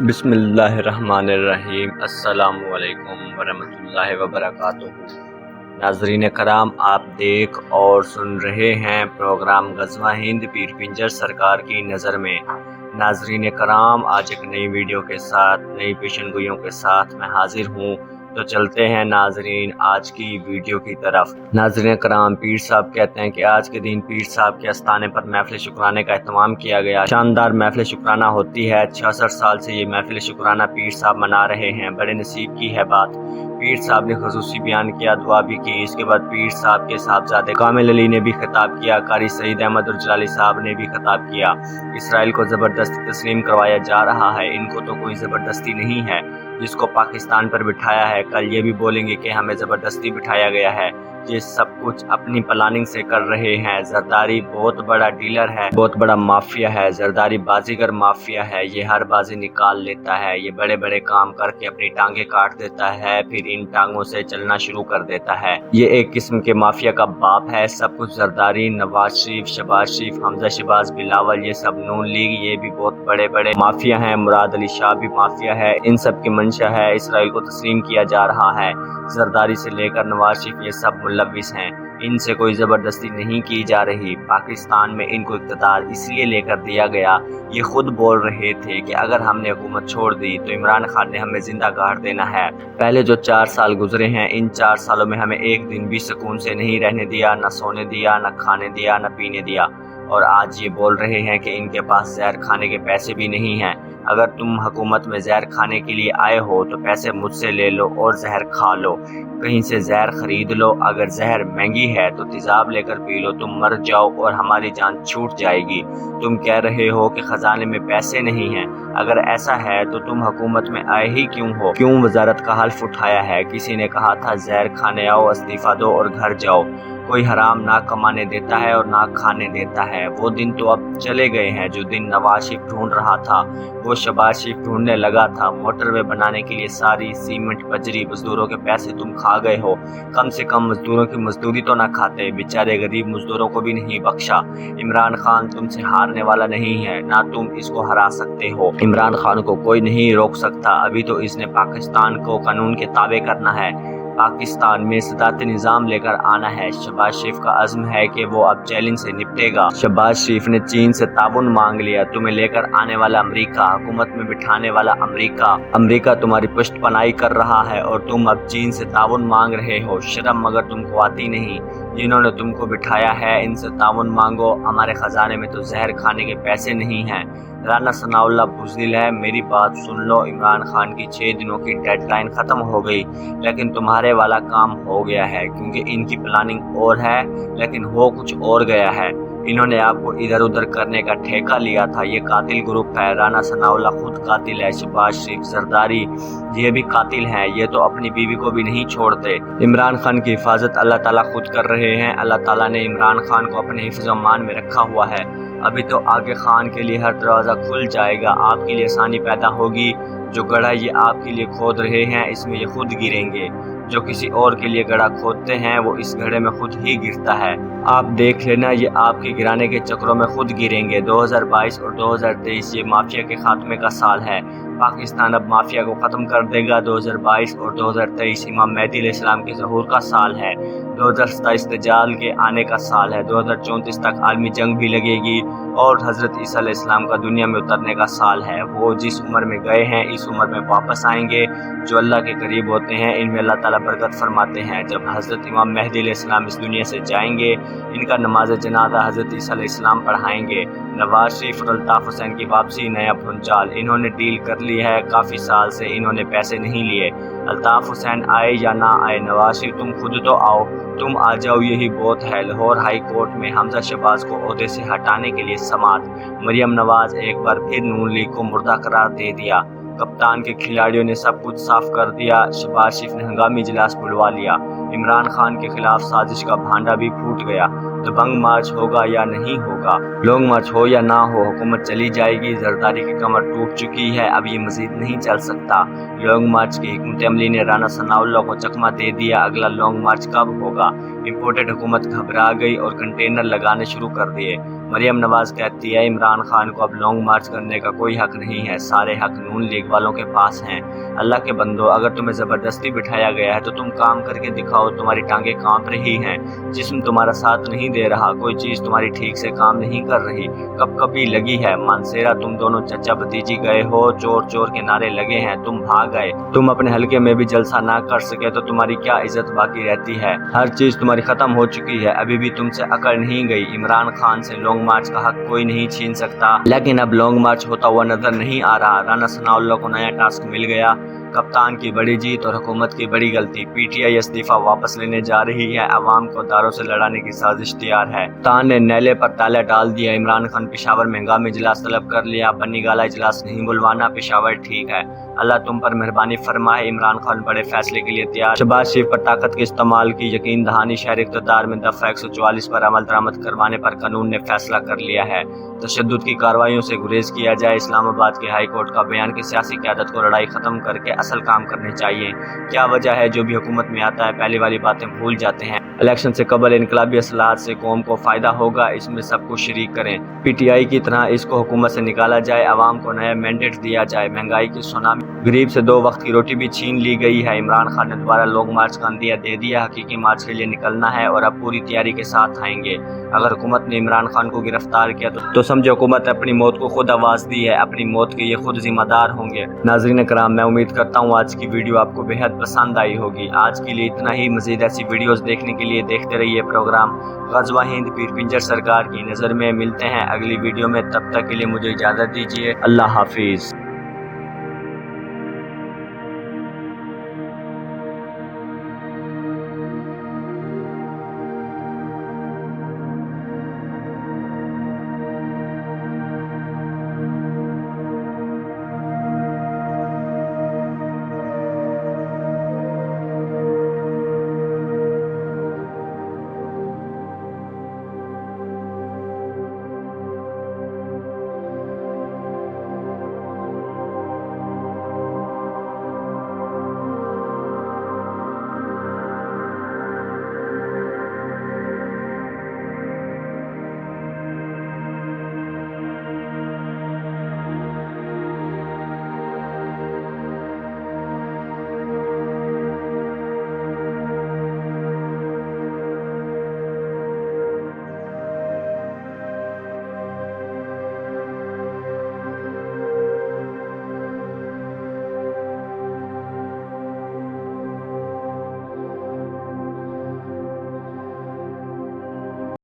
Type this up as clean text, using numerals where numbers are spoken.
بسم اللہ الرحمن الرحیم۔ السلام علیکم ورحمۃ اللہ وبرکاتہ۔ ناظرین کرام، آپ دیکھ اور سن رہے ہیں پروگرام غزوہ ہند پیر پنجر سرکار کی نظر میں۔ ناظرین کرام، آج ایک نئی ویڈیو کے ساتھ، نئی پیشن گوئیوں کے ساتھ میں حاضر ہوں، تو چلتے ہیں ناظرین آج کی ویڈیو کی طرف۔ ناظرین کرام، پیر صاحب کہتے ہیں کہ آج کے دن پیر صاحب کے استانے پر محفل شکرانے کا اہتمام کیا گیا۔ شاندار محفل شکرانہ ہوتی ہے، 66 سال سے یہ محفل شکرانہ پیر صاحب منا رہے ہیں۔ بڑے نصیب کی ہے بات۔ پیر صاحب نے خصوصی بیان کیا، دعا بھی کی۔ اس کے بعد پیر صاحب کے صاحبزادے کامل علی نے بھی خطاب کیا، قاری سعید احمد اور جلالی صاحب نے بھی خطاب کیا۔ اسرائیل کو زبردستی تسلیم کروایا جا رہا ہے، ان کو تو کوئی زبردستی نہیں ہے جس کو پاکستان پر بٹھایا ہے۔ کل یہ بھی بولیں گے کہ ہمیں زبردستی بٹھایا گیا ہے۔ یہ سب کچھ اپنی پلاننگ سے کر رہے ہیں۔ زرداری بہت بڑا ڈیلر ہے، بہت بڑا مافیا ہے۔ زرداری بازیگر مافیا ہے، یہ ہر بازی نکال لیتا ہے۔ یہ بڑے بڑے کام کر کے اپنی ٹانگیں کاٹ دیتا ہے، پھر ان ٹانگوں سے چلنا شروع کر دیتا ہے۔ یہ ایک قسم کے مافیا کا باپ ہے۔ سب کچھ زرداری، نواز شریف، شہباز شریف، حمزہ شہباز، بلاول، یہ سب نون لیگ، یہ بھی بہت بڑے بڑے مافیا ہیں۔ مراد علی شاہ بھی مافیا ہے۔ ان سب کی منشا ہے اسرائیل کو تسلیم کیا جا رہا ہے۔ زرداری سے لے کر نواز شریف، یہ سب ملوث ہیں۔ ان سے کوئی زبردستی نہیں کی جا رہی۔ پاکستان میں ان کو اقتدار اس لیے لے کر دیا گیا، یہ خود بول رہے تھے کہ اگر ہم نے حکومت چھوڑ دی تو عمران خان نے ہمیں زندہ گاڑ دینا ہے۔ پہلے جو 4 سال گزرے ہیں، ان 4 سالوں میں ہمیں ایک دن بھی سکون سے نہیں رہنے دیا، نہ سونے دیا، نہ کھانے دیا، نہ پینے دیا۔ اور آج یہ بول رہے ہیں کہ ان کے پاس زہر کھانے کے پیسے بھی نہیں ہیں۔ اگر تم حکومت میں زہر کھانے کے لیے آئے ہو تو پیسے مجھ سے لے لو اور زہر کھا لو، کہیں سے زہر خرید لو۔ اگر زہر مہنگی ہے تو تیزاب لے کر پی لو، تم مر جاؤ اور ہماری جان چھوٹ جائے گی۔ تم کہہ رہے ہو کہ خزانے میں پیسے نہیں ہیں، اگر ایسا ہے تو تم حکومت میں آئے ہی کیوں ہو؟ کیوں وزارت کا حلف اٹھایا ہے؟ کسی نے کہا تھا زہر کھانے آؤ، استعفیٰ دو اور گھر جاؤ۔ کوئی حرام نہ کمانے دیتا ہے اور نہ کھانے دیتا ہے۔ وہ دن تو اب چلے گئے ہیں جو دن نواز شریف ڈھونڈ رہا تھا، وہ شہباز شریف ڈھونڈنے لگا تھا۔ موٹر وے بنانے کے لیے ساری سیمنٹ بجری مزدوروں کے پیسے تم کھا گئے ہو۔ کم سے کم مزدوروں کی مزدوری تو نہ کھاتے، بیچارے غریب مزدوروں کو بھی نہیں بخشا۔ عمران خان تم سے ہارنے والا نہیں ہے، نہ تم اس کو ہرا سکتے ہو۔ عمران خان کو کوئی نہیں روک سکتا، ابھی تو اس نے پاکستان کو قانون کے تابع کرنا ہے، پاکستان میں صدارتی نظام لے کر آنا ہے۔ شہباز شریف کا عزم ہے کہ وہ اب چیلنج سے نپٹے گا۔ شہباز شریف نے چین سے تعاون مانگ لیا، تمہیں لے کر آنے والا امریکہ، حکومت میں بٹھانے والا امریکہ تمہاری پشت پناہی کر رہا ہے اور تم اب چین سے تعاون مانگ رہے ہو۔ شرم مگر تم کو آتی نہیں؟ جنہوں نے تم کو بٹھایا ہے ان سے تعاون مانگو، ہمارے خزانے میں تو زہر کھانے کے پیسے نہیں ہیں۔ رانا ثناء اللہ بزدل ہے، میری بات سن لو۔ عمران خان کی 6 دنوں کی ڈیڈ لائن ختم ہو گئی، لیکن تمہارے والا کام ہو گیا ہے، کیونکہ ان کی پلاننگ اور ہے لیکن ہو کچھ اور گیا ہے۔ انہوں نے آپ کو ادھر ادھر کرنے کا ٹھیکہ لیا تھا۔ یہ قاتل گروپ ہے، رانا ثناء اللہ خود قاتل ہے، شہباز شریف، زرداری یہ بھی قاتل ہیں، یہ تو اپنی بیوی کو بھی نہیں چھوڑتے۔ عمران خان کی حفاظت اللہ تعالیٰ خود کر رہے ہیں۔ اللہ تعالیٰ نے عمران خان کو اپنے حفظ و امان میں رکھا ہوا ہے۔ ابھی تو آگے خان کے لیے ہر دروازہ کھل جائے گا، آپ کے لیے آسانی پیدا ہوگی۔ جو گڑھا یہ آپ کے لیے کھود رہے ہیں اس میں یہ خود گریں گے، جو کسی اور کے لیے گڑھا کھودتے ہیں وہ اس گڑھے میں خود ہی گرتا ہے۔ آپ دیکھ لینا، یہ آپ کے گرانے کے چکروں میں خود گریں گے۔ 2022 اور 2023 یہ مافیا کے خاتمے کا سال ہے۔ پاکستان اب مافیا کو ختم کر دے گا۔ 2022 اور 2023 امام مہدی علیہ السلام کے ظہور کا سال ہے۔ 2027 دجال کے آنے کا سال ہے۔ 2034 تک عالمی جنگ بھی لگے گی اور حضرت عیسیٰ علیہ السلام کا دنیا میں اترنے کا سال ہے۔ وہ جس عمر میں گئے ہیں اس عمر میں واپس آئیں گے۔ جو اللہ کے قریب ہوتے ہیں ان میں اللہ تعالیٰ برکت فرماتے ہیں۔ جب حضرت امام مہدی علیہ السلام اس دنیا سے جائیں گے، ان کا نماز جنازہ حضرت عیسیٰ علیہ السلام پڑھائیں گے۔ نواز شریف اور الطاف حسین کی واپسی نیا بھونچال، انہوں نے ڈیل کر لی ہے، کافی سال سے انہوں نے پیسے نہیں لیے۔ الطاف حسین آئے یا نہ آئے، نواز شریف تم خود تو آؤ، تم آ جاؤ یہی بہت ہے۔ لاہور ہائی کورٹ میں حمزہ شہباز کو عہدے سے ہٹانے کے لیے سماعت، مریم نواز ایک بار پھر نون لیگ کو مردہ قرار دے دیا۔ کپتان کے کھلاڑیوں نے سب کچھ صاف کر دیا، شہباز شریف نے ہنگامی اجلاس بلوا لیا۔ عمران خان کے خلاف سازش کا بھانڈا بھی پھوٹ گیا۔ دبنگ مارچ ہوگا یا نہیں ہوگا، لانگ مارچ ہو یا نہ ہو، حکومت چلی جائے گی۔ زرداری کی کمر ٹوٹ چکی ہے، اب یہ مزید نہیں چل سکتا۔ لانگ مارچ کی حکمت عملی نے رانا ثناء اللہ کو چکمہ دے دیا، اگلا لانگ مارچ کب ہوگا؟ امپورٹڈ حکومت گھبرا گئی اور کنٹینر لگانے شروع کر دیے۔ مریم نواز کہتی ہے عمران خان کو اب لانگ مارچ کرنے کا کوئی حق نہیں ہے، سارے حق نون لیگ والوں کے پاس ہیں۔ اللہ کے بندو، اگر تمہیں زبردستی بٹھایا گیا ہے تو تم کام کر کے دکھاؤ۔ تمہاری ٹانگیں کانپ رہی ہیں، جسم تمہارا ساتھ نہیں دے رہا، کوئی چیز تمہاری ٹھیک سے کام نہیں کر رہی۔ کب کبھی لگی ہے مانسیرا، تم دونوں چچا بھتیجی گئے ہو، چور چور کے نعرے لگے ہیں، تم بھاگ گئے۔ تم اپنے حلقے میں بھی جلسہ نہ کر سکے تو تمہاری کیا عزت باقی رہتی ہے؟ ہر چیز تمہاری ختم ہو چکی ہے، ابھی بھی تم سے اکڑ نہیں گئی۔ عمران خان سے لانگ مارچ کا حق کوئی نہیں چھین سکتا، لیکن اب لانگ مارچ ہوتا ہوا نظر نہیں آ رہا۔ رانا ثناء اللہ کو نیا ٹاسک مل گیا، کپتان کی بڑی جیت اور حکومت کی بڑی غلطی۔ پی ٹی آئی استعفیٰ واپس لینے جا رہی ہے، عوام کو داروں سے لڑانے کی سازش تیار ہے۔ کپتان نے نیلے پر تالا ڈال دیا، عمران خان پشاور میں ہنگامی اجلاس طلب کر لیا، بنی گالہ اجلاس نہیں بلوانا، پشاور ٹھیک ہے، اللہ تم پر مہربانی فرمائے۔ عمران خان بڑے فیصلے کے لیے تیار، شہباز شریف پر طاقت کے استعمال کی یقین دہانی، شہر اقتدار میں دفعہ 144 پر عمل درآمد کروانے پر قانون نے فیصلہ کر لیا ہے، تشدد کی کارروائیوں سے گریز کیا جائے۔ اسلام آباد کے ہائی کورٹ کا بیان کہ سیاسی قیادت کو لڑائی ختم کر کے اصل کام کرنے چاہیے۔ کیا وجہ ہے جو بھی حکومت میں آتا ہے پہلی والی باتیں بھول جاتے ہیں؟ الیکشن سے قبل انقلابی اصلاحات سے قوم کو فائدہ ہوگا، اس میں سب کو شریک کریں۔ پی ٹی آئی کی طرح اس کو حکومت سے نکالا جائے، عوام کو نیا مینڈیٹ دیا جائے۔ مہنگائی کی سونامی، غریب سے 2 وقت کی روٹی بھی چھین لی گئی ہے۔ عمران خان نے دوبارہ لانگ مارچ کا عندیہ دے دیا، حقیقی مارچ کے لیے نکلنا ہے اور اب پوری تیاری کے ساتھ آئیں گے۔ اگر حکومت نے عمران خان کو گرفتار کیا تو سمجھو حکومت نے اپنی موت کو خود آواز دی ہے، اپنی موت کے یہ خود ذمہ دار ہوں گے۔ ناظرین کرام، میں امید کرتا ہوں آج کی ویڈیو آپ کو بہت پسند آئی ہوگی۔ آج کے لیے اتنا ہی، مزید ایسی ویڈیوز دیکھنے کے لیے دیکھتے رہیے پروگرام غزوہ ہند پیر پنجر سرکار کی نظر میں۔ ملتے ہیں اگلی ویڈیو میں، تب تک کے لیے مجھے اجازت دیجیے، اللہ حافظ۔